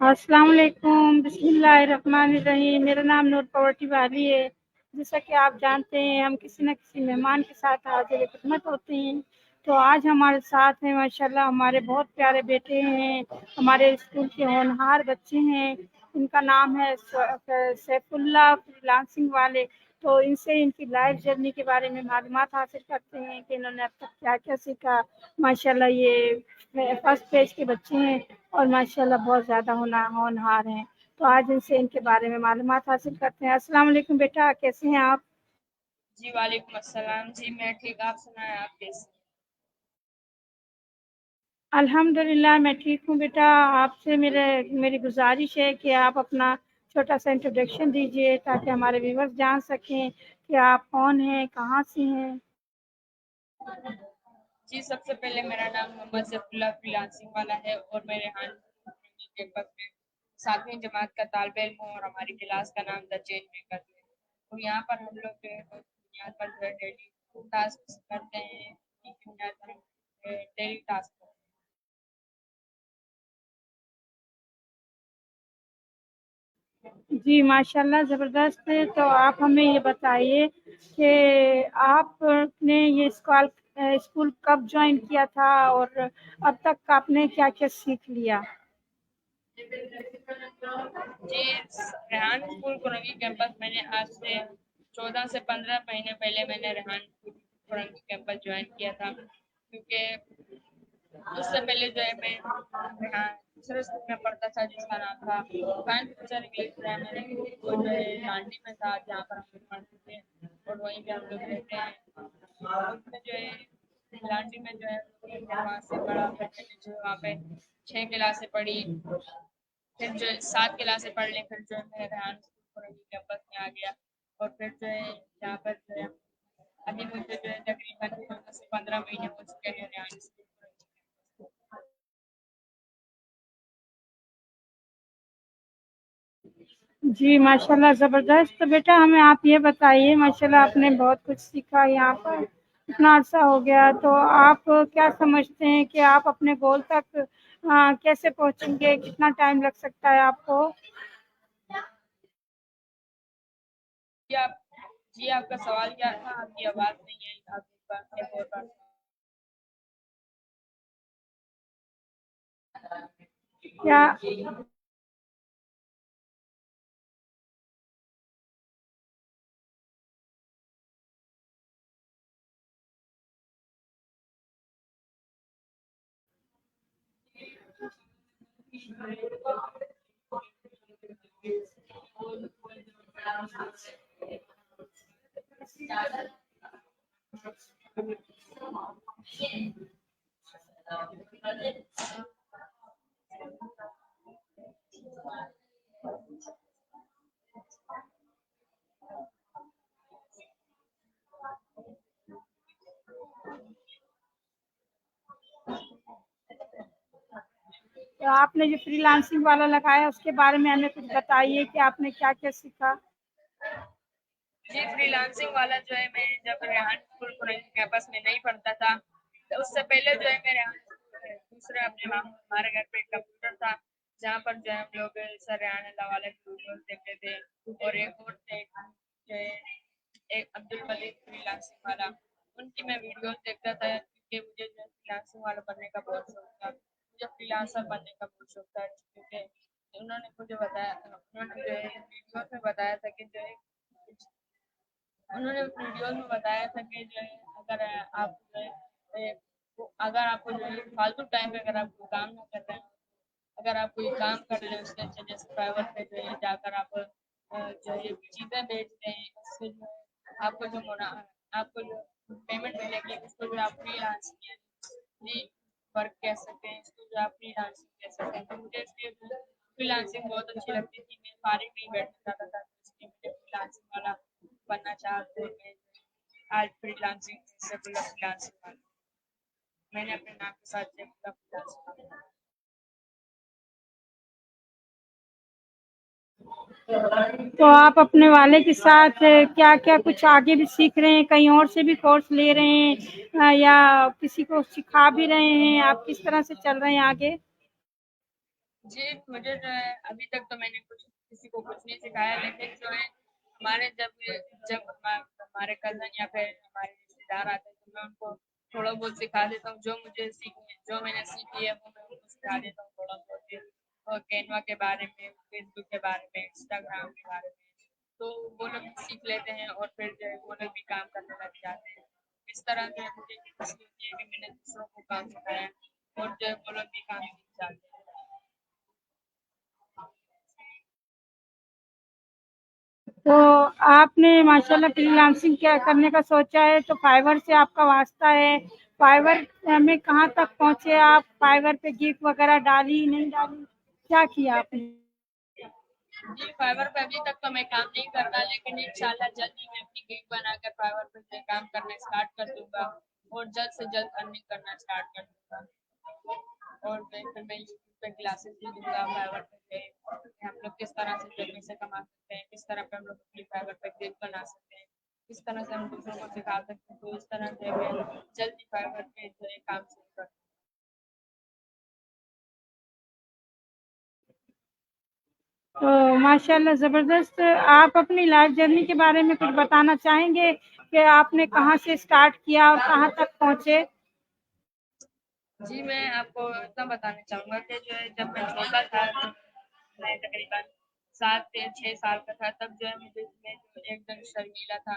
السلام علیکم، بسم اللہ الرحمن الرحیم۔ میرا نام نور پاورٹی والی ہے۔ جیسا کہ آپ جانتے ہیں ہم کسی نہ کسی مہمان کے ساتھ حاضر خدمت ہوتے ہیں، تو آج ہمارے ساتھ ہیں ماشاءاللہ ہمارے بہت پیارے بیٹے ہیں، ہمارے اسکول کے ہونہار بچے ہیں۔ ان کا نام ہے سیف اللہ فری لانسنگ والے۔ تو ان سے ان کی لائف جرنی کے بارے میں معلومات حاصل کرتے ہیں کہ انہوں نے اب تک کیا کیا سیکھا۔ ماشاءاللہ یہ فرسٹ پیج کے بچے ہیں اور ماشاءاللہ بہت زیادہ ہونہار ہیں۔ تو آج ان سے ان کے بارے میں معلومات حاصل کرتے ہیں۔ السلام علیکم بیٹا، کیسے ہیں آپ؟ جی وعلیکم السلام جی، میں ٹھیک، آپ سنائیں آپ کیسے؟ الحمدللہ میں ٹھیک ہوں بیٹا۔ آپ سے میری گزارش ہے کہ آپ اپنا چھوٹا سا انٹروڈکشن دیجیے تاکہ ہمارے ویورز جان سکیں کہ آپ کون ہیں، کہاں سے ہیں۔ جی سب سے پہلے میرا نام محمد سیف اللہ فری لانسنگ والا ہے اور میں ریحان کیمپس میں 7ویں جماعت کا طالب علم ہوں اور ہماری کلاس کا نام دا چینج میکر ہے۔ اور یہاں پر ہم لوگ جو ہے بنیاد پر جو ہے ڈیلی ٹاسک کرتے ہیں، بنیاد پر ڈیلی ٹاسک کرتے ہیں۔ جی ماشاءاللہ زبردست۔ تو آپ ہمیں یہ بتائیے کہ آپ نے یہ اسکول کب جوائن کیا تھا اور اب تک آپ نے کیا کیا سیکھ لیا؟ جی ریحان اسکول کورنگی کیمپس میں نے آج سے 14 سے 15 مہینے پہلے میں نے ریحان کورنگی کیمپس جوائن کیا تھا، کیونکہ اس سے پہلے جو ہے میں دوسرے اسکول میں پڑھتا تھا جس کا نام تھا فائن فیوچر انگلش پرائمری، وہ جو ہے لانڈی میں تھا جہاں پر ہم لوگ پڑھتے تھے اور وہیں پہ ہم لوگ رہتے ہیں۔ اس میں جو ہے لانڈی میں جو ہے وہاں سے پڑھا، پھر میں نے جو ہے وہاں پہ 6 کلاسیں پڑھی، پھر جو ہے 7 کلاسیں پڑھ لی، پھر جو ہے میں ریحان کورنگی کیمپس میں آ گیا اور پھر جو ہے یہاں پر جو ہے ابھی مجھے جو ہے تقریباً 14 سے 15 مہینے ہو چکے ہیں ریحان اسکول کورنگی کیمپس کو۔ جی ماشاءاللہ زبردست۔ تو بیٹا ہمیں آپ یہ بتائیے، ماشاءاللہ آپ نے بہت کچھ سیکھا یہاں پر، اتنا عرصہ ہو گیا، تو آپ کیا سمجھتے ہیں کہ آپ اپنے گول تک کیسے پہنچیں گے؟ کتنا ٹائم لگ سکتا ہے آپ کو؟ جی آپ کا سوال کیا تھا؟ آپ کی آواز نہیں ہے، آپ ایک اور بار کیا تو آپ نے جو فری لانسنگ والا لگایا اس کے بارے میں ہمیں کچھ بتائیے کہ آپ نے کیا کیا سیکھا؟ جی فری لانسنگ والا جو ہے میں جب ریحان اسکول کورنگی کیمپس میں نہیں پڑھتا تھا تو اس سے پہلے جو ہے میں ریحان دوسرے اپنے ہمارے گھر پہ ایک کمپیوٹر تھا جہاں پر جو ہے ہم لوگ سر ریحان اللہ والے کی ویڈیوز دیکھتے تھے، اور ایک اور تھے جو ہے ایک عبد المجید فری لانسنگ والا، ان کی میں ویڈیوز دیکھتا تھا کیونکہ مجھے جو ہے فری لانسنگ والا بننے کا بہت شوق تھا، مجھے فری لانسر بننے کا بہت شوق تھا، کیونکہ انہوں نے مجھے بتایا، انہوں نے جو ہے ویڈیوز میں بتایا تھا کہ جو ہے انہوں نے ویڈیوز میں بتایا تھا کہ جو ہے اگر آپ جو ہے اگر آپ کو جو ہے فالتو ٹائم پہ اگر آپ کو کام نہ کر رہے ہیں، اگر آپ کوئی کام کر رہے ہیں اس سے اچھا جیسے پرائیویٹ پہ جو ہے جا کر آپ جو ہے چیزیں بیچ رہے ہیں، اس سے جو ہے آپ کو جو آپ کو جو پیمنٹ ملے گی اس کو جو آپ فری لانسنگ ورک کہہ سکتے ہیں، اس کو جو آپ فری لانسنگ کہہ سکتے ہیں۔ تو مجھے اس لیے فری لانسنگ بہت اچھی لگتی تھی، میں فارغ نہیں بیٹھنا چاہتا تھا، اس لیے مجھے فری لانسنگ والا بننا چاہتے ہیں۔ آج فری لانسنگ سے فری لانسنگ والا میں نے اپنے نام کے ساتھ فری لانسنگ والا۔ تو آپ اپنے والے کے ساتھ کیا کیا کچھ آگے بھی سیکھ رہے ہیں؟ کہیں اور سے بھی کورس لے رہے ہیں یا کسی کو سکھا بھی رہے ہیں؟ آپ کس طرح سے چل رہے ہیں آگے؟ जी, मुझे जो है अभी तक तो मैंने कुछ किसी को कुछ नहीं सिखाया, लेकिन जो है हमारे जब हमारे कज़न या फिर हमारे रिश्तेदार आते हैं तो मैं उनको थोड़ा बहुत सिखा देता हूँ। जो मैंने सीखी है वो मैं उनको सिखा देता हूँ थोड़ा बहुत ही। और कैनवा के बारे में, फेसबुक के बारे में, इंस्टाग्राम के बारे में। तो वो लोग सीख लेते हैं और फिर जो है वो लोग भी काम करने लग जाते हैं। इस तरह जो है मुझे खुशी होती है कि मैंने दूसरों को काम सिखाया और जो है वो लोग भी काम सीख जाते हैं। तो आपने माशाल्लाह फ्रीलांसिंग क्या करने का सोचा है, तो फाइवर से आपका वास्ता है। फाइवर में कहाँ तक पहुँचे आप? फाइवर पे गिग वगैरह डाली नहीं डाली, क्या किया आपने? जी, फाइवर पे अभी तक तो मैं काम नहीं कर रहा, लेकिन इंशाल्लाह जल्द ही मैं अपनी गिग बनाकर फाइवर पे से काम करना स्टार्ट कर दूंगा और जल्द से जल्द अर्निंग करना स्टार्ट कर दूंगा। और फिर मैं यूट्यूब पे क्लासेस भी दूंगा फाइवर पे कि हम लोग किस तरह से जो पैसे कमा सकते हैं, किस तरह पे हम लोग अपनी फाइवर पे गिग बना सकते हैं, किस तरह से हम दूसरों को सिखा सकते हैं। तो इस तरह से मैं जल्द ही फाइवर पे जो है काम शुरू कर। तो माशाल्लाह ज़बरदस्त। आप अपनी लाइफ जर्नी के बारे में कुछ बताना चाहेंगे कि आपने कहाँ से स्टार्ट किया और कहाँ तक पहुँचे? जी, मैं आपको इतना बताना चाहूँगा कि जो है जब मैं छोटा था, मैं तकरीबन 7 या 6 साल का था, तब जो है मैं जो एकदम शर्मीला था।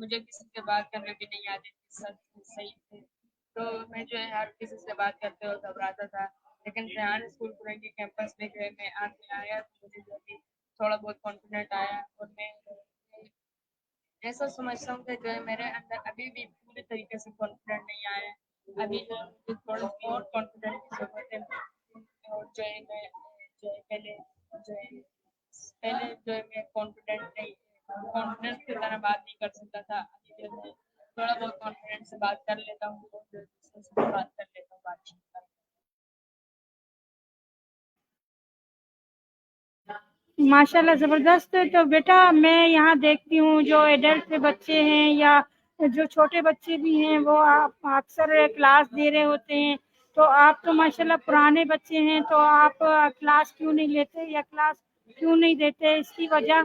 मुझे किसी से बात करना भी नहीं आती थी सही से। तो मैं जो है हर किसी से बात करते हुए घबराता था। लेकिन रेहान स्कूल कुरैशी कैंपस में जो है मैं आया तो मुझे जो है थोड़ा बहुत कॉन्फिडेंट आया और मैं ऐसा समझता हूँ कि जो है मेरे अंदर अभी भी पूरी तरीके से कॉन्फिडेंट नहीं आया है। अभी जो है मुझे थोड़ा और कॉन्फिडेंट की ज़रूरत है। और जो है मैं जो है पहले जो है मैं कॉन्फिडेंस की तरह बात नहीं कर सकता था। अभी जो है थोड़ा बहुत कॉन्फिडेंस से बात कर लेता हूँ और जो है दूसरों से भी बात कर लेता हूँ बातचीत कर। माशाल्लाह ज़बरदस्त। तो बेटा मैं यहाँ देखती हूँ जो एडल्ट बच्चे हैं या जो छोटे बच्चे भी हैं वो आप अक्सर क्लास दे रहे होते हैं। तो आप तो माशाल्लाह पुराने बच्चे हैं, तो आप क्लास क्यों नहीं लेते या क्लास क्यों नहीं देते, इसकी वजह?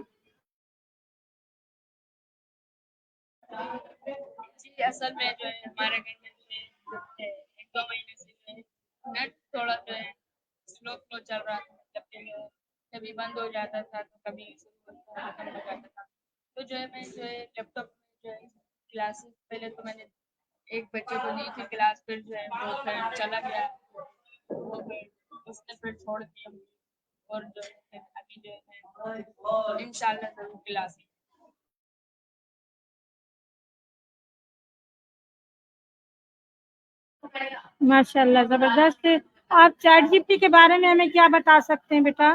जी, असल में जो है हमारे घर में जो है 1-2 महीने से जो है नेट थोड़ा जो है स्लो फ्लो चल रहा था। मतलब कि कभी बंद हो जाता था तो कभी शुरू खत्म हो जाता था। तो जो है मैं जो है लैपटॉप में जो है क्लासेस पहले तो मैंने एक बच्चे को ली थी क्लास, फिर जो है वो फिर चला गया, वो फिर उसने फिर छोड़ दिया और जो है फिर अभी जो है मैं इंशाल्लाह ज़रूर क्लास। माशाल्लाह ज़बरदस्त। आप चैट जीपीटी के बारे में हमें क्या बता सकते हैं बेटा?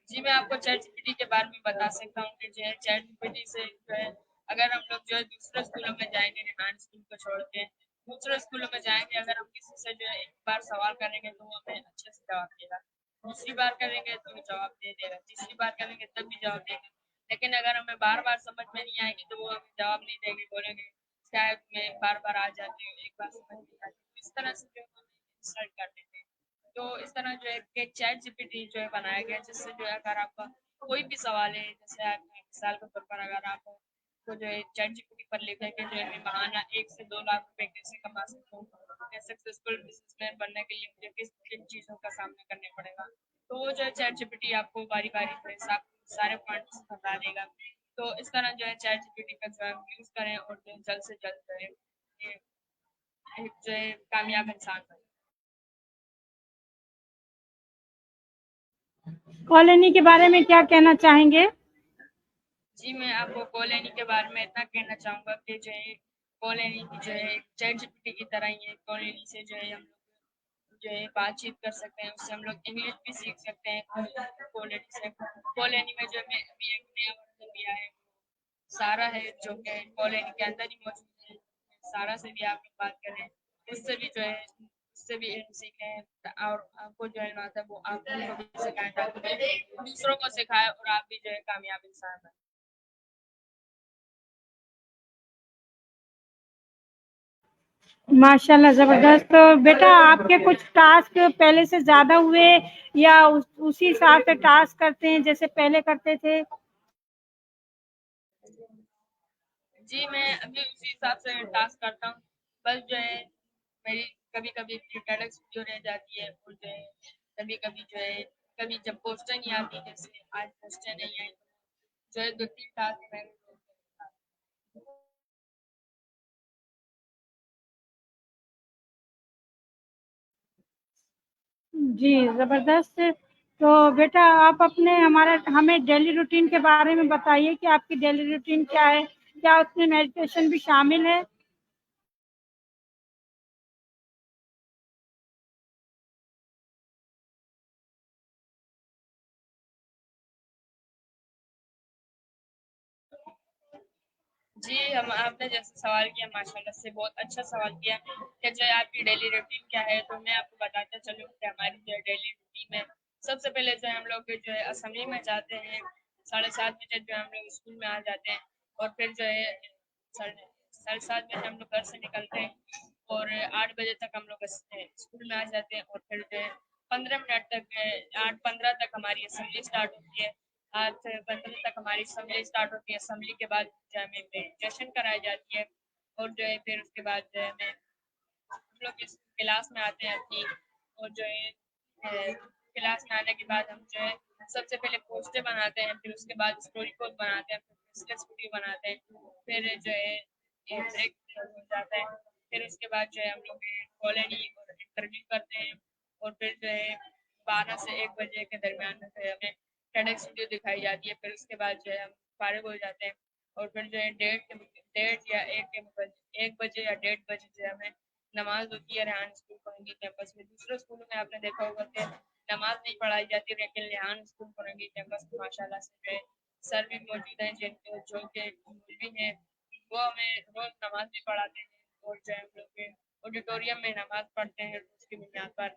जी, मैं आपको चैट जीपीटी के बारे में बता सकता हूँ कि जो है चैट जीपीटी से जो है अगर हम लोग जो है दूसरे स्कूलों में जाएँगे, रिहान स्कूल को छोड़ के दूसरे स्कूलों में जाएँगे, अगर हम किसी से जो है एक बार सवाल करेंगे तो वो हमें अच्छे से जवाब देगा। दूसरी बार करेंगे तो जवाब दे देगा, तीसरी बार करेंगे तब भी जवाब देगा। लेकिन अगर हमें बार-बार समझ में नहीं आएगी तो वो हमें जवाब नहीं देंगे, बोलेंगे शायद मैं बार-बार आ जाती हूँ, एक बार समझ नहीं आती। इस तरह से जो है हमें इंसल्ट कर देते हैं। तो इस तरह जो है कि चैट जीपीटी जो है बनाया गया है, जिससे जो है अगर आपका कोई भी सवाल है, जैसे आप मिसाल के तौर पर अगर आप तो जो है चैट जीपीटी पर लिखें कि जो है मैं महाना 1 से 2 लाख रुपए कैसे कमा सकता हूँ, मैं सक्सेसफुल बिजनेसमैन बनने के लिए मुझे किस किन चीज़ों का सामना करना पड़ेगा। तो वो जो है चैट जीपीटी आपको बारी-बारी से सब सारे पॉइंट्स बता देगा। तो इस तरह जो है चैट जीपीटी का जो है यूज़ करें और जो है जल्द से जल्द जो है ये एक जो है कामयाब इंसान बनें। कॉलोनी के बारे में क्या कहना चाहेंगे? जी, मैं आपको कॉलोनी के बारे में इतना कहना चाहूँगा कि जो है कॉलोनी की जो है चैट जीपीटी की तरह ही है। कॉलोनी से जो है हम लोग जो है बातचीत कर सकते हैं, उससे हम लोग इंग्लिश भी सीख सकते हैं कॉलोनी से। कॉलोनी में जो है मैं अभी एक नया वर्ज़न लिया है, सारा है जो कि कॉलोनी के अंदर ही मौजूद है। सारा से भी आप लोग बात करें, उससे भी जो है उससे भी इल्म सीखें और आपको जो है ना आता है वो आप उनको भी सिखाएँ ताकि दूसरों को सिखाएँ और आप भी जो है कामयाब इंसान बनें। माशाल्लाह जबरदस्त। तो बेटा आपके कुछ टास्क पहले से ज्यादा हुए या उसी हिसाब से टास्क करते हैं जैसे पहले करते थे? जी मैं अभी उसी हिसाब से टास्क करता हूँ। बस जो है मेरी कभी कभी टेडक्स वीडियो रह जाती है, और जो है कभी कभी जो है कभी जब पोस्टर नहीं आती, जैसे आज पोस्टर नहीं आई, जो है 2-3 टास्क मैं जी जबरदस्त। तो बेटा आप अपने हमारा हमें डेली रूटीन के बारे में बताइए कि आपकी डेली रूटीन क्या है, क्या उसमें मेडिटेशन भी शामिल है? जी, हम आपने जैसे सवाल किया माशाल्लाह से बहुत अच्छा सवाल किया कि जो है आपकी डेली रूटीन क्या है, तो मैं आपको बताता चलूँ कि हमारी जो है डेली रूटीन में सबसे पहले जो है हम लोग जो है असेंबली में जाते हैं, 7:30 बजे जो है हम लोग स्कूल में आ जाते हैं, और फिर जो है साढ़े 7 बजे हम लोग घर से निकलते हैं, और 8 बजे तक हम लोग स्कूल में आ जाते हैं, और फिर जो है 15 मिनट तक 8:15 तक हमारी असेंबली स्टार्ट होती है। 8:15 तक हमारी असेंबली स्टार्ट होती है। असेंबली के बाद जो है हमें मेडिटेशन कराई जाती है, और जो है फिर उसके बाद जो है हमें हम लोग इस क्लास में आते हैं अपनी, और जो है क्लास में आने के बाद हम जो है सबसे पहले पोस्टर बनाते हैं, फिर उसके बाद स्टोरी कोड बनाते हैं, फिर बिजनेस वीडियो बनाते हैं, फिर जो है ब्रेक हो जाता है, फिर उसके बाद जो है हम लोग कॉलेज और इंटरव्यू करते हैं, और फिर जो है 12 से 1 बजे के दरमियान में फिर हमें टेडक्स वीडियो दिखाई जाती है, फिर उसके बाद जो है हम फारिग हो जाते हैं, और फिर जो है 1 बजे या 1:30 बजे जो है हमें नमाज होती है रेहान स्कूल कोरंगी कैंपस में। दूसरे स्कूलों में आपने देखा होगा कि नमाज नहीं पढ़ाई जाती, लेकिन रेहान स्कूल कोरंगी कैंपस में माशाल्लाह से जो है सर भी मौजूद हैं, जिन जो के मौलवी हैं, वो हमें रोज नमाज भी पढ़ाते हैं, और जो है हम लोग के ऑडिटोरियम में नमाज पढ़ते हैं उसकी बुनियाद पर।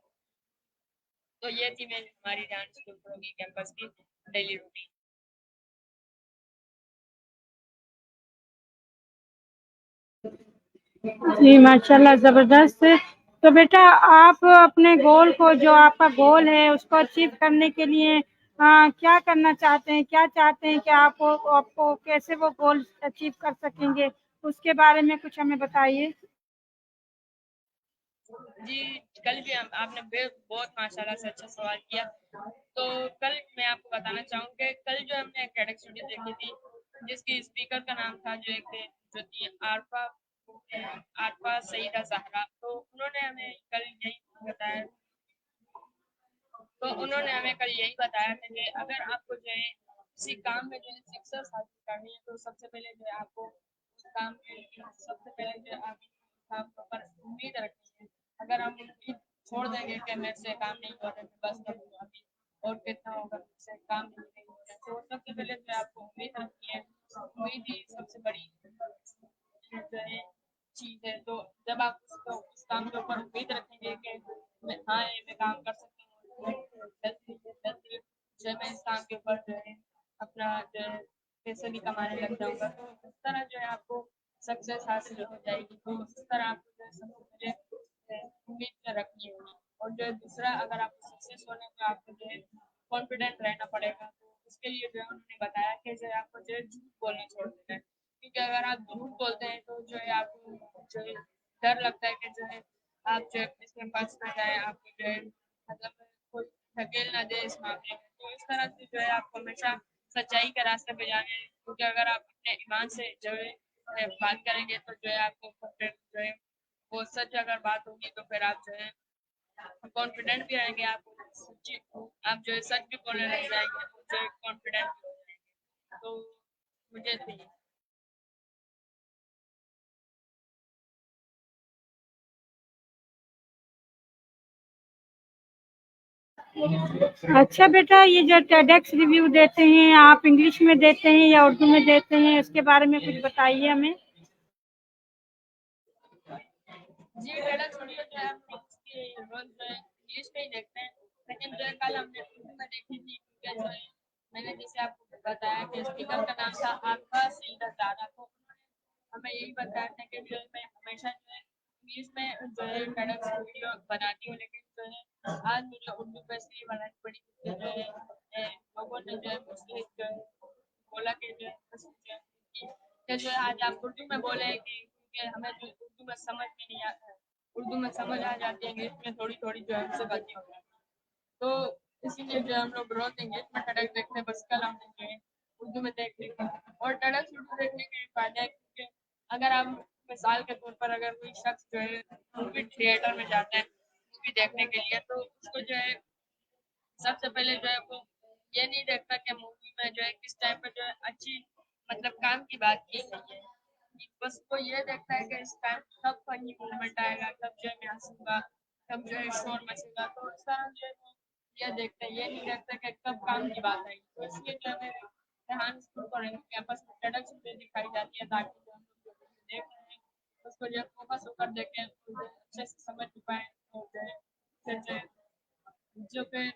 तो ये थी मेरी हमारी रेहान स्कूल कोरंगी कैंपस की डेली रूटीन। जी माशाल्लाह जबरदस्त। तो बेटा आप अपने गोल को, जो आपका गोल है उसको अचीव करने के लिए क्या करना चाहते हैं, क्या चाहते हैं कि आपको कैसे वो गोल अचीव कर सकेंगे, उसके बारे में कुछ हमें बताइए। जी, कल भी आपने बहुत माशाल्लाह से अच्छा सवाल किया। तो कल मैं आपको बताना चाहूँ कि कल जो हमने एक टेडक्स वीडियो देखी थी, जिसकी स्पीकर का नाम था जो एक जो थी आरफा आरफा सईदा ज़हरा। तो उन्होंने हमें कल यही बताया, तो उन्होंने हमें कल यही बताया था कि अगर आपको जो है किसी काम में जो है सक्सेस हासिल करनी है, तो सबसे पहले जो है आपको उस काम में सबसे पहले जो है आप काम के ऊपर उम्मीद रखनी है। अगर हम उम्मीद छोड़ देंगे कि मेरे से काम नहीं हो रहा है, बस करूँगा अभी और कितना होगा, मुझसे काम नहीं हो रहा है, तो सबसे पहले जो है आपको उम्मीद रखनी है। उम्मीद ही सबसे बड़ी जो है चीज है। तो जब आप उस काम के ऊपर उम्मीद रखेंगे कि हाँ ये मैं काम कर सकती हूँ, जल्दी जो है मैं इस काम के ऊपर जो है अपना जो है पैसे भी कमाने लग जाऊंगा, तो इस तरह जो है आपको सक्सेस हासिल हो जाएगी। तो इस तरह आपको जो है सबसे पहले उम्मीद रखनी होगी, और जो है दूसरा, अगर आपको सक्सेस होना है तो आपको जो है कॉन्फिडेंट रहना पड़ेगा। तो उसके लिए जो है उन्होंने बताया कि जो है आपको जो है झूठ बोलना छोड़ देना है, क्योंकि अगर आप झूठ बोलते हैं तो जो है आपको जो है डर लगता है कि जो है आप जो है इसमें फंस ना जाए, आपको जो है मतलब कोई धकेल ना दे इस मामले में। तो इस तरह से जो है आपको हमेशा सच्चाई के रास्ते पे जाना है, क्योंकि अगर आप अपने ईमान से जो है बात करेंगे तो जो है आपको फिर जो है वो सच अगर बात होगी तो फिर आप जो है कॉन्फिडेंट भी रहेंगे, आप सच्ची आप जो है सच भी बोलने लग जाएंगे, तो जो है कॉन्फिडेंट भी हो जाएंगे। तो मुझे तो ये अच्छा बेटा, ये जो टेडेक्स रिव्यू देते हैं आप इंग्लिश में देते हैं या उर्दू में देते हैं, उसके बारे में कुछ बताइए हमें। जी टेलर स्टूडियो जो है हम लोग उसकी रोज जो है इंग्लिश में ही देखते हैं, लेकिन जो है कल हमने उर्दू में देखी थी, क्योंकि जो है मैंने जैसे आपको बताया कि स्पीकर का नाम था आपका सईदा ज़ारा। तो उन्होंने हमें यही बताया था कि जो है मैं हमेशा जो है इंग्लिश में जो है TEDx वीडियो बनाती हूँ, लेकिन जो है आज मुझे उर्दू में इसलिए बनानी पड़ी क्योंकि जो है लोगों ने जो है मुझसे जो है बोला कि जो है कि जो है आज आप उर्दू में बोले कि क्योंकि हमें जो उर्दू में समझ में नहीं आता है, उर्दू में समझ आ जाती है, इंग्लिश में थोड़ी थोड़ी जो है हमसे गलती हो जाती है। तो इसीलिए जो हम लोग रोज इंग्लिश में TEDx देखते हैं, बस कल हम जो है उर्दू में देख लेते हैं। और TEDx वीडियो देखने के फायदा है क्योंकि अगर आप मिसाल के तौर पर अगर कोई शख्स जो है मूवी थिएटर में जाता है मूवी देखने के लिए, तो उसको जो है सबसे पहले जो है वो ये नहीं देखता कि मूवी में जो है किस टाइम पर जो है अच्छी मतलब काम की बात की गई है, बस वो ये देखता है कि इस टाइम कब फनी मूवमेंट आएगा, कब जो है मैं हंसूंगा, कब जो है शोर मचेगा, तो इस तरह जो है वो ये देखते हैं, ये नहीं देखते कि कब काम की बात आएगी। तो इसलिए जो है मेरे रेहान स्कूल और कैंपस में TEDx वीडियो दिखाई जाती है ताकि जो हम लोग जो देख रहे हैं उसको जो है फोकस होकर देखें, अच्छे से समझ पाए और जो है फिर जो है जो फिर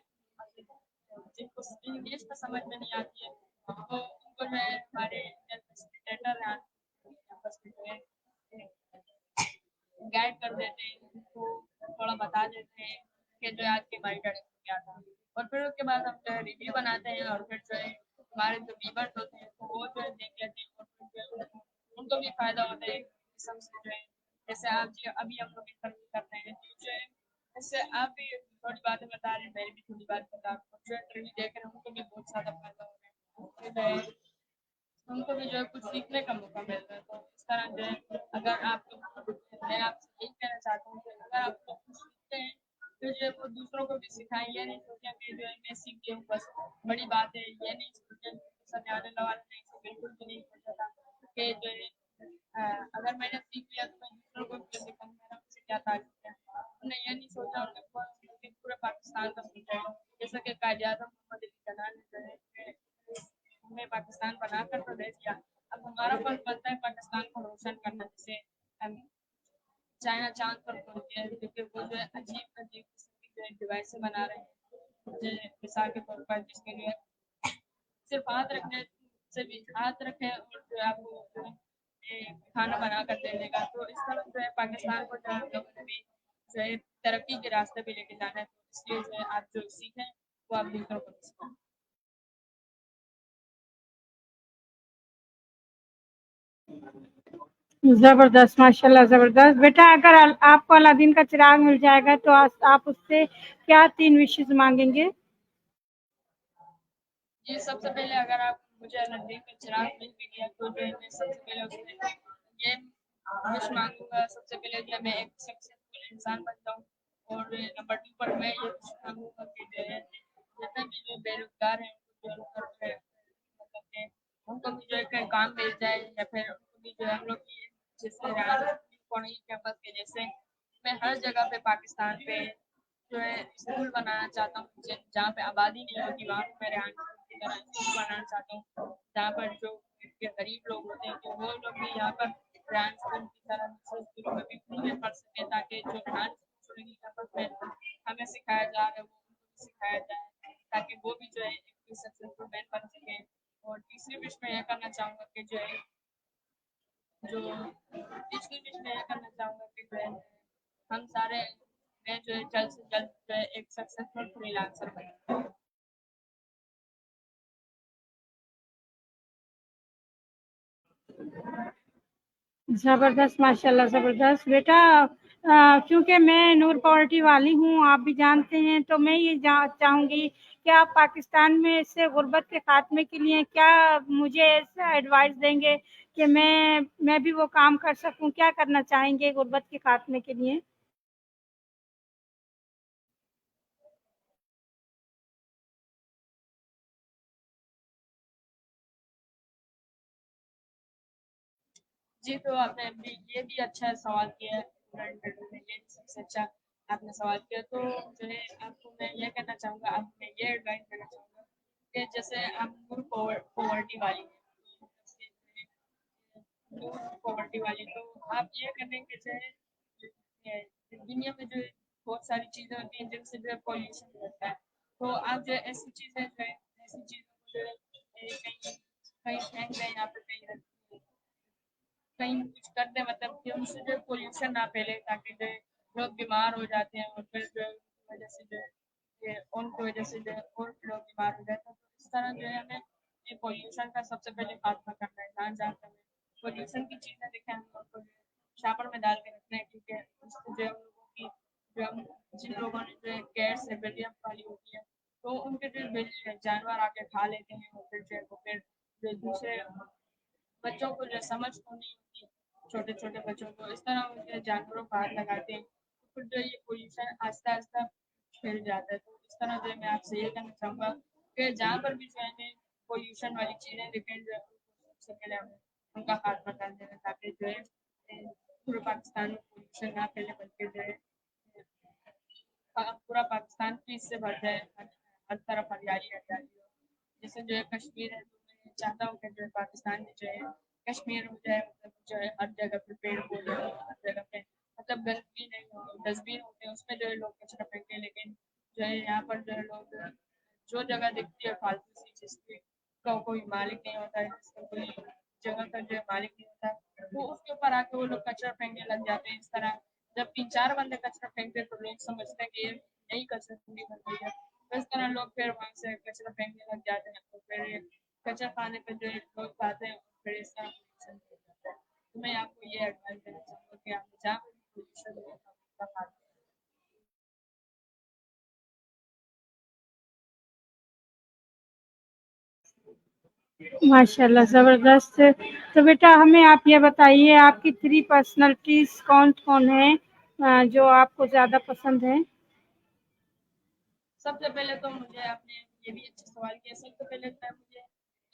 जिनको इंग्लिश में समझ में नहीं आती है तो उनको जो है हमारे फैसिलिटेटर हैं कैंपस में जो है गाइड कर देते हैं, उनको थोड़ा बता देते हैं कि जो आज के हमारी TEDx में क्या था, और फिर उसके बाद हम जो है रिव्यू बनाते हैं और फिर जो है हमारे जो व्यूअर्स होते हैं तो वो जो है देख लेते हैं और फिर जो है उनको भी फायदा होता है सबसे जो है जैसे आप जी अभी हम लोग इंटरव्यू करते हैं तो जो है इससे आप भी थोड़ी बातें बता रहे हैं, मैं भी थोड़ी बात बता रहा हूँ, जो इंटरव्यू देख रहे हैं उनको भी बहुत ज़्यादा फायदा हो रहा है, फिर जो है उनको भी जो है कुछ सीखने का मौका मिल रहा है। तो इस तरह जो है अगर आप मैं आपसे यही कहना चाहता हूँ कि अगर आप लोग कुछ सीखते हैं तो जो है वो दूसरों को भी सिखाएं, ये नहीं सोचें कि जो है मैं सीख गया हूँ बस बड़ी बात है, ये नहीं सोचें सामने आने वाला नहीं तो बिल्कुल भी नहीं सोचा था कि जो है अगर मैंने सीख लिया तो मैं दूसरों को भी सिखाऊंगा, मेरा मुझसे क्या ताल्लुक है, हमने ये नहीं सोचा उन्होंने पूरे पाकिस्तान का सोचा है, जैसा कि कायद-ए-आज़म मोहम्मद अली जिन्ना ने जो है हमें पाकिस्तान बनाकर तो दे दिया, अब हमारा फर्ज बनता है पाकिस्तान को रोशन करना, जैसे चाइना चांद पर पहुंच गया है क्योंकि वो जो है अजीब अजीब किस्म की जो है डिवाइस बना रहे हैं, जो मिसाल के तौर पर जिसके लिए सिर्फ हाथ रखने से भी हाथ रखें और जो है आपको जो है खाना बना कर दे देगा, तो इस तरह जो है पाकिस्तान को जो है हम लोगों ने भी जो है तरक्की के रास्ते पे लेके जाना है, तो इसलिए जो है आप जो सीखें वो आप दूसरों को भी सिखाएं। जबरदस्त, माशाल्लाह जबरदस्त। बेटा अगर आपको अलादीन का चिराग मिल जाएगा तो आप उससे क्या 3 विशेष मांगेंगे? जी सबसे पहले अगर आप मुझे अलादीन का चिराग मिल भी गया तो जो है मैं सबसे पहले उसमें ये विश मांगूंगा, सबसे पहले जो है मैं एक सक्सेसफुल इंसान बन जाऊँ, और नंबर 2 पर मैं ये विश मांगूंगा कि जो है जितने भी जो बेरोजगार हैं उनको जो है मतलब कि उनको भी जो है कहीं काम मिल जाए, या फिर उनको भी जो है हम लोग की जैसे पौड़ी कैंपस के जैसे मैं हर जगह पे पाकिस्तान पे जो है स्कूल बनाना चाहता हूँ जहाँ पे आबादी नहीं होती, वहाँ पे मैं रेहान की तरह स्कूल बनाना चाहता हूँ जहाँ पर जो गरीब लोग होते हैं तो वो लोग भी यहाँ पर रेहान स्कूल की तरह दूसरे स्कूलों में भी फ्री में पढ़ सकें, ताकि जो रेहान स्कूल कैंपस में हमें सिखाया जा रहा है वो उनको भी सिखाया जाए ताकि वो भी जो है एक सक्सेसफुल मैन बन सकें। और तीसरी विश मैं यह करना चाहूँगा कि जो है जो तीसरी विश मैं यह करना चाहूँगा कि जो है हम सारे मैं जो है जल्द से जल्द जो है एक सक्सेसफुल फ्रीलांसर बने। जबरदस्त, माशाल्लाह जबरदस्त। बेटा क्योंकि मैं नूर पावर्टी वाली हूँ, आप भी जानते हैं, तो मैं ये चाहूँगी कि आप पाकिस्तान में इससे गुर्बत के खात्मे के लिए क्या मुझे ऐसा एडवाइस देंगे कि मैं भी वो काम कर सकूँ, क्या करना चाहेंगे गुर्बत के खात्मे के लिए? जी तो आपने भी ये भी अच्छा सवाल किया है, पूरा इंटरव्यू में ये सबसे अच्छा आपने सवाल किया, तो जो है आपको मैं ये कहना चाहूँगा, आपको मैं ये एडवाइस देना चाहूँगा कि जैसे आप नूर पॉवर्टी वाली हैं, नूर पॉवर्टी वाली तो आप ये करने के जो है दुनिया में जो है बहुत सारी चीज़ें होती हैं जिनसे जो है पॉल्यूशन होता है, तो आप जो है ऐसी चीज़ें जो है ऐसी चीज़ों को जो है कहीं कहीं फेंक दें या फिर कहीं कुछ करते हैं, मतलब कि उनसे जो पोल्यूशन ना फैले, ताकि जो है लोग बीमार हो जाते हैं, और फिर जो है उनकी वजह से जो है ये उनकी वजह से जो है और भी लोग बीमार हो जाते हैं। तो इस तरह जो है हमें ये पोल्यूशन का सबसे पहले खात्मा करना है। जहाँ जहाँ पे हमें पोल्यूशन की चीज़ें दिखें, हम लोग को जो है शापर में डाल के रखना है, ठीक है। उससे जो है हम लोगों की जो हम जिन लोगों ने जो है कैट्स है, बिल्लियाँ पाली होती है, तो उनके जो बिल जानवर आके खा लेते हैं, और फिर जो है वो फिर जो दूसरे बच्चों को जो समझ तो नहीं होती, छोटे छोटे बच्चों को इस तरह उनके जानवरों को हाथ लगाते हैं, तो फिर जो ये पोल्यूशन आहिस्ता आहिस्ता फैल जाता है। तो इस तरह जो है मैं आपसे ये कहना चाहूँगा कि जहाँ पर भी जो है हमें पोल्यूशन वाली चीज़ें दिखें, जो है सबसे पहले हमें उनका खात्मा कर देना, ताकि जो है पूरे पाकिस्तान में पोल्यूशन ना फैले, बल्कि जो है पूरा पाकिस्तान पीस से भर जाए, हर तरफ हरियाली हरियाली हो। जैसे जो है कश्मीर है, तो मैं चाहता हूँ कि जो है पाकिस्तान में जो है कश्मीर में जो है मतलब जो है हर जगह पे पेड़ पौधे हो, हर जगह पे मतलब गंदगी नहीं हो, डस्टबिन होते हैं उसमें जो है लोग कचरा फेंकते हैं, लेकिन जो है यहाँ पर जो है लोग जो जगह दिखती है फालतू सी, जिसकी का कोई मालिक नहीं होता है, जिसका कोई जगह का जो है मालिक नहीं होता है, वो उसके ऊपर आके वो लोग कचरा फेंकने लग जाते हैं। इस तरह जब 3-4 बंदे कचरा फेंकते हैं, तो लोग समझते हैं कि ये नई कचरा कुंडी बन गई है, तो इस तरह लोग फिर वहाँ से कचरा फेंकने लग जाते हैं, तो फिर ये कचरा खाने पे जो है लोग खाते हैं, और फिर इस तरह pollution हो जाता है। तो मैं आपको ये एडवाइस देना चाहूँगा कि आप जहाँ पे भी pollution हो, आप उसका खात्मा माशाल्लाह ज़बरदस्त। तो बेटा हमें आप ये बताइए आपकी 3 पर्सनैलिटीज़ कौन-कौन हैं जो आपको ज़्यादा पसंद हैं? सबसे पहले तो मुझे आपने ये भी अच्छा सवाल किया। सबसे पहले तो मुझे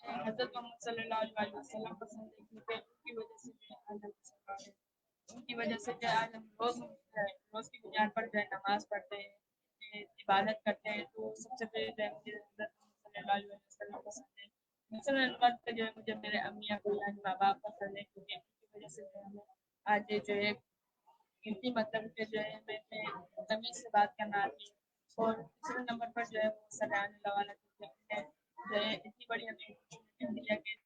हज़रत मोहम्मद सल्लल्लाहु अलैहि वसल्लम पसंद है, क्योंकि उनकी वजह से जो है आज हम मुसलमान हैं। उनकी वजह से जो है आज हम रोज़ की बुनियाद पर जो है नमाज़ पढ़ते हैं, इबादत करते हैं। तो सबसे पहले जो है मुझे हज़रत मोहम्मद सल्लल्लाहु अलैहि वसल्लम पसंद है। दूसरे नंबर पे जो है मुझे मेरे अम्मी अब्बू यानी माँ-बाप पसंद है, क्योंकि उनकी वजह से जो है हमें आज ये जो है गिनती मतलब के जो है हमें तमीज़ से बात करना आती है। और तीसरे नंबर पर जो है वो सल्लल्लाहु अलैहि वसल्लम ने जो है इतनी बड़ी हमें अपॉर्चुनिटी दी है कि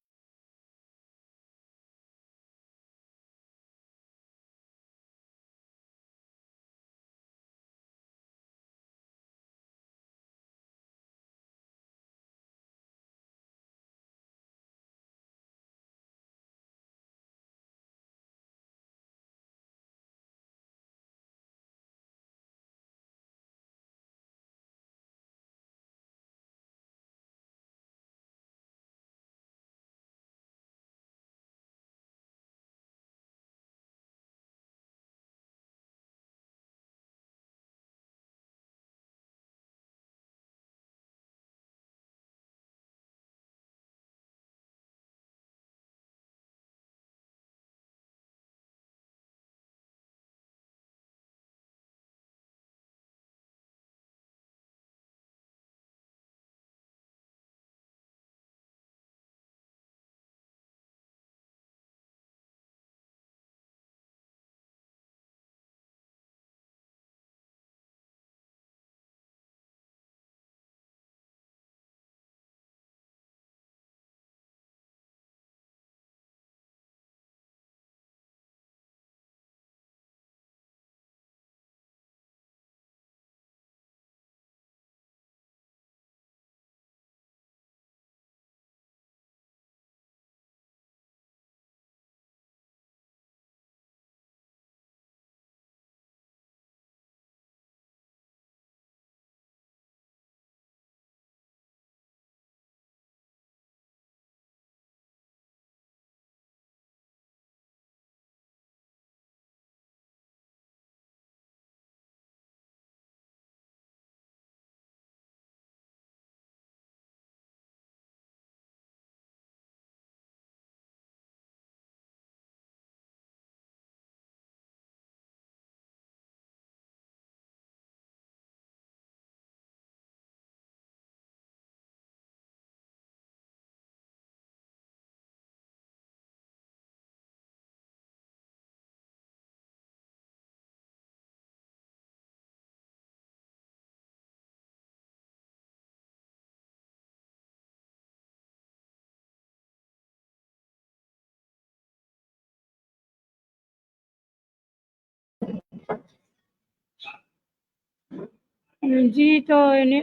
जी, तो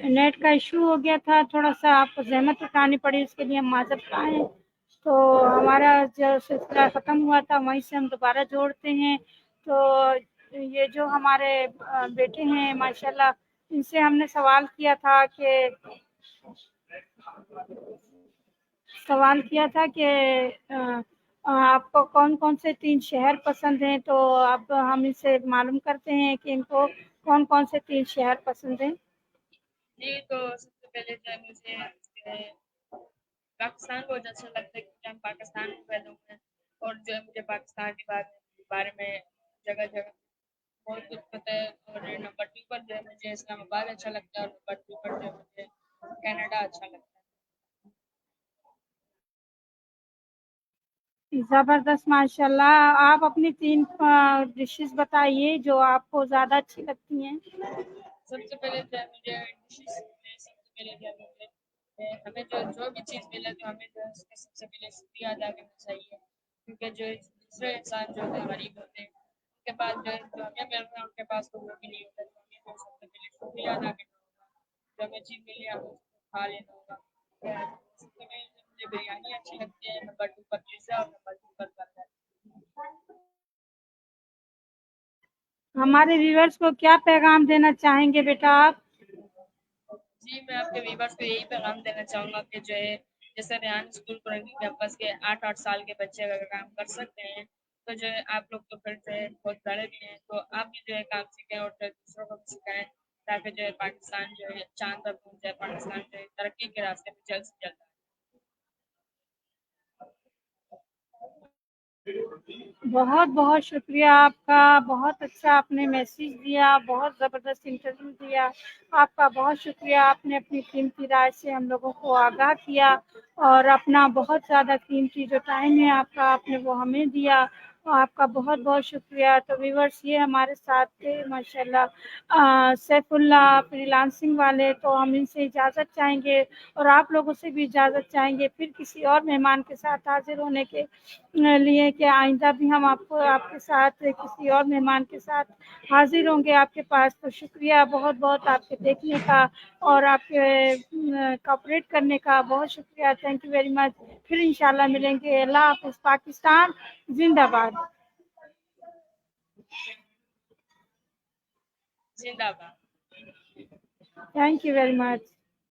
नेट का इशू हो गया था, थोड़ा सा आपको ज़हमत उठानी पड़ी, उसके लिए हम माज़रत ख़्वाह हैं। तो हमारा जो सिलसिला ख़त्म हुआ था वहीं से हम दोबारा जोड़ते हैं। तो ये जो हमारे बेटे हैं माशाल्लाह, इनसे हमने सवाल किया था कि आपको कौन कौन से 3 शहर पसंद हैं, तो अब हम इनसे मालूम करते हैं कि इनको कौन कौन से 3 शहर पसंद हैं। जी, तो सबसे पहले जो है मुझे पाकिस्तान बहुत अच्छा लगता है क्योंकि हम पाकिस्तान में पैदा हुए हैं और जो है मुझे पाकिस्तान के बारे में जगह जगह बहुत कुछ पता है। और नंबर 2 पर जो है मुझे इस्लामाबाद अच्छा लगता है और नंबर 3 पर जो है मुझे कनाडा अच्छा लगता है। ज़बरदस्त माशाल्लाह। आप अपनी 3 डिशेज़ बताइए जो आपको ज़्यादा अच्छी लगती हैं। सबसे पहले जो है मुझे डिशेस में सबसे पहले जो है हमें जो भी चीज़ मिले तो हमें जो है उसका सबसे पहले शुक्रिया अदा करना चाहिए क्योंकि जो दूसरे इंसान जो होते हैं गरीब होते हैं उनके पास जो है जो हमें मिल रहा है उनके पास तो वो भी नहीं होता, तो हमें जो है सबसे पहले शुक्रिया अदा करना होगा। जो हमें चीज़ मिली है हमें उसको खा लेना होगा। सबसे पहले मुझे बिरयानी अच्छी लगती है, नंबर 2 पर पिज़्ज़ा और नंबर 3 पर बर्गर। हमारे व्यूअर्स को क्या पैगाम देना चाहेंगे बेटा आप? जी, मैं आपके व्यूअर्स को यही पैगाम देना चाहूँगा कि जो है जैसे रेहान स्कूल कुरैन कैंपस के 8-8 साल के बच्चे अगर काम कर सकते हैं, तो जो है आप लोग तो फिर जो है बहुत बड़े भी हैं, तो आप भी जो है काम सीखें और फिर दूसरों को भी सिखाएँ ताकि जो है पाकिस्तान जो है चाँद पर पहुँच जाए, पाकिस्तान जो है तरक्की के रास्ते पे जल्द से जल्द आए। बहुत बहुत शुक्रिया आपका, बहुत अच्छा आपने मैसेज दिया, बहुत ज़बरदस्त इंटरव्यू दिया। आपका बहुत शुक्रिया, आपने अपनी कीमती राय से हम लोगों को आगाह किया और अपना बहुत ज़्यादा कीमती जो टाइम है आपका, आपने वो हमें दिया। आपका बहुत बहुत शुक्रिया। तो व्यूअर्स, ये हमारे साथ थे माशाल्लाह सैफुल्लाह फ्रीलांसिंग वाले। तो हम इनसे इजाज़त चाहेंगे और आप लोगों से भी इजाज़त चाहेंगे फिर किसी और मेहमान के साथ हाजिर होने के लिए कि आइंदा भी हम आपको आपके साथ किसी और मेहमान के साथ हाजिर होंगे आपके पास। तो शुक्रिया बहुत बहुत आपके देखने का और आपके कोऑपरेट करने का बहुत शुक्रिया। Thank you very much. फिर इंशाल्लाह मिलेंगे। अल्लाह हाफ़िज़। पाकिस्तान जिंदाबाद। जिंदाबाद। Thank you very much.